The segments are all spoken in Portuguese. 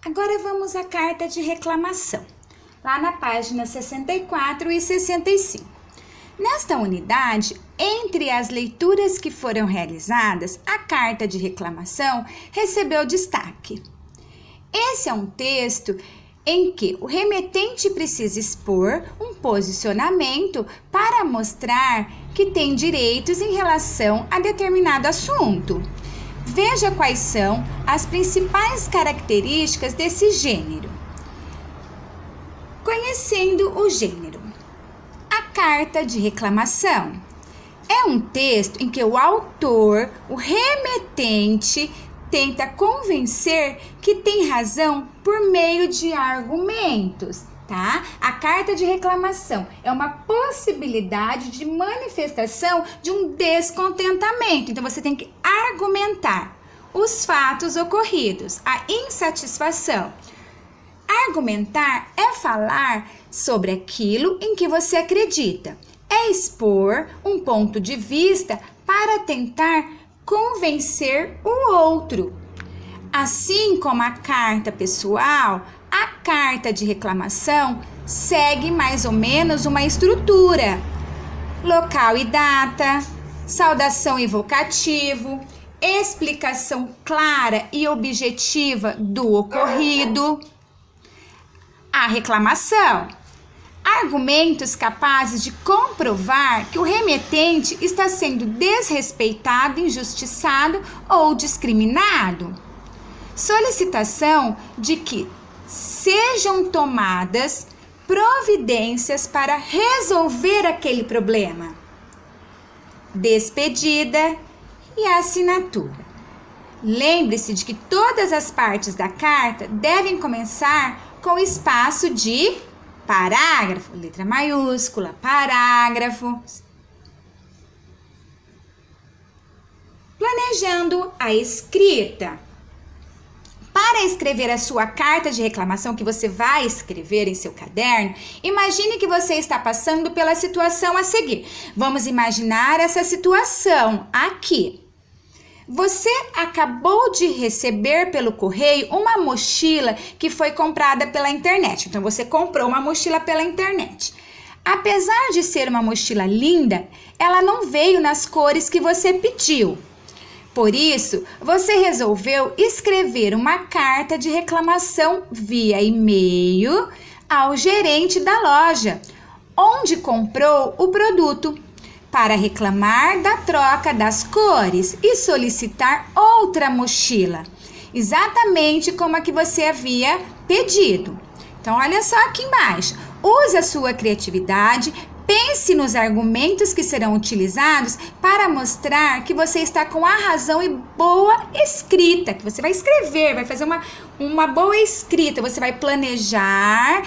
Agora vamos à carta de reclamação, lá na página 64 e 65. Nesta unidade, entre as leituras que foram realizadas, a carta de reclamação recebeu destaque. Esse é um texto em que o remetente precisa expor um posicionamento para mostrar que tem direitos em relação a determinado assunto. Veja quais são as principais características desse gênero. Conhecendo o gênero. A carta de reclamação é um texto em que o autor, o remetente, tenta convencer que tem razão por meio de argumentos, tá? A carta de reclamação é uma possibilidade de manifestação de um descontentamento. Então, você tem que argumentar os fatos ocorridos, a insatisfação. Argumentar é falar sobre aquilo em que você acredita, é expor um ponto de vista para tentar convencer o outro. Assim como a carta pessoal, a carta de reclamação segue mais ou menos uma estrutura: local e data, saudação e vocativo, explicação clara e objetiva do ocorrido. A reclamação: argumentos capazes de comprovar que o remetente está sendo desrespeitado, injustiçado ou discriminado. Solicitação de que sejam tomadas providências para resolver aquele problema. Despedida e assinatura. Lembre-se de que todas as partes da carta devem começar com espaço de parágrafo, letra maiúscula, parágrafo. Planejando a escrita. Para escrever a sua carta de reclamação que você vai escrever em seu caderno, imagine que você está passando pela situação a seguir. Vamos imaginar essa situação aqui. Você acabou de receber pelo correio uma mochila que foi comprada pela internet. Então, você comprou uma mochila pela internet. Apesar de ser uma mochila linda, ela não veio nas cores que você pediu. Por isso, você resolveu escrever uma carta de reclamação via e-mail ao gerente da loja, onde comprou o produto, para reclamar da troca das cores e solicitar outra mochila, exatamente como a que você havia pedido. Então, olha só aqui embaixo. Use a sua criatividade, pense nos argumentos que serão utilizados para mostrar que você está com a razão e boa escrita, que você vai escrever, vai fazer uma boa escrita, você vai planejar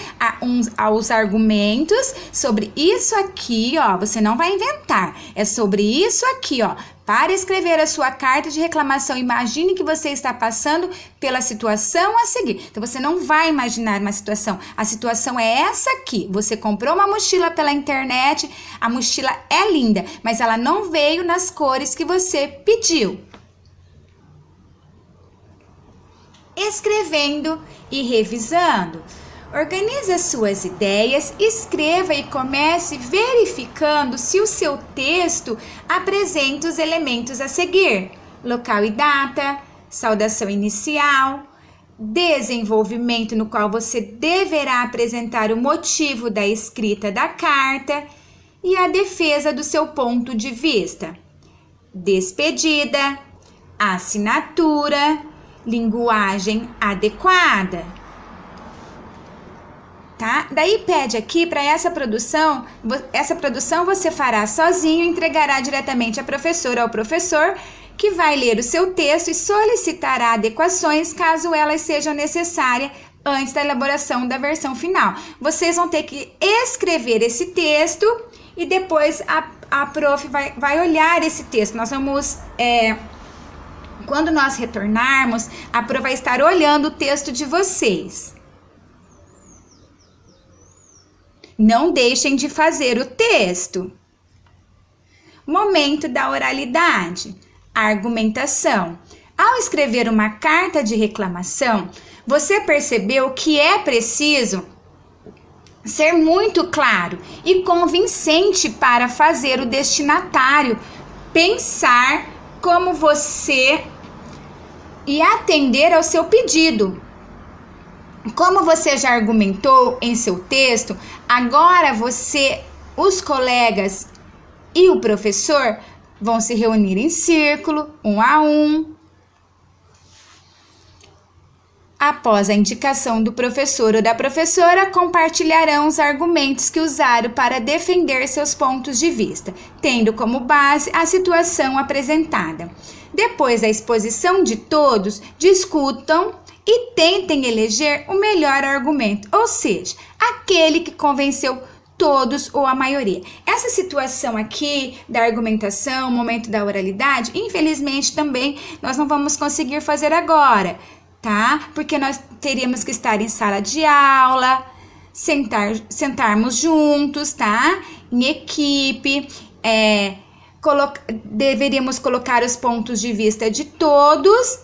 os argumentos sobre isso aqui, ó, você não vai inventar, é sobre isso aqui, ó. Para escrever a sua carta de reclamação, imagine que você está passando pela situação a seguir. Então, você não vai imaginar uma situação. A situação é essa aqui. Você comprou uma mochila pela internet, a mochila é linda, mas ela não veio nas cores que você pediu. Escrevendo e revisando. Organize as suas ideias, escreva e comece verificando se o seu texto apresenta os elementos a seguir: local e data, saudação inicial, desenvolvimento no qual você deverá apresentar o motivo da escrita da carta e a defesa do seu ponto de vista. Despedida, assinatura, linguagem adequada. Tá? Daí pede aqui para essa produção você fará sozinho e entregará diretamente à professora ou ao professor, que vai ler o seu texto e solicitará adequações caso elas sejam necessárias antes da elaboração da versão final. Vocês vão ter que escrever esse texto e depois a prof vai olhar esse texto. Nós vamos... quando nós retornarmos, a prof vai estar olhando o texto de vocês. Não deixem de fazer o texto. Momento da oralidade. Argumentação. Ao escrever uma carta de reclamação, você percebeu que é preciso ser muito claro e convincente para fazer o destinatário pensar como você e atender ao seu pedido. Como você já argumentou em seu texto, agora os colegas e o professor vão se reunir em círculo, um a um. Após a indicação do professor ou da professora, compartilharão os argumentos que usaram para defender seus pontos de vista, tendo como base a situação apresentada. Depois da exposição de todos, discutam e tentem eleger o melhor argumento, ou seja, aquele que convenceu todos ou a maioria. Essa situação aqui da argumentação, momento da oralidade, infelizmente também nós não vamos conseguir fazer agora, tá? Porque nós teríamos que estar em sala de aula, sentarmos juntos, tá? Em equipe, deveríamos colocar os pontos de vista de todos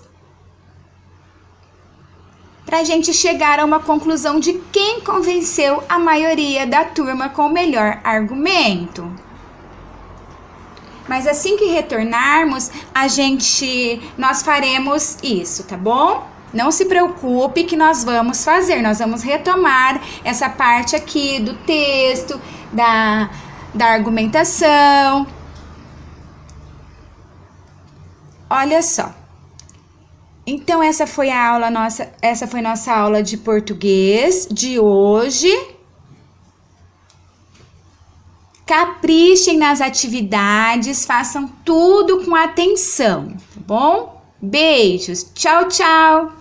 para a gente chegar a uma conclusão de quem convenceu a maioria da turma com o melhor argumento. Mas assim que retornarmos, nós faremos isso, tá bom? Não se preocupe que nós vamos retomar essa parte aqui do texto, da argumentação. Olha só. Então essa foi nossa aula de português de hoje. Caprichem nas atividades, façam tudo com atenção, tá bom? Beijos, tchau, tchau!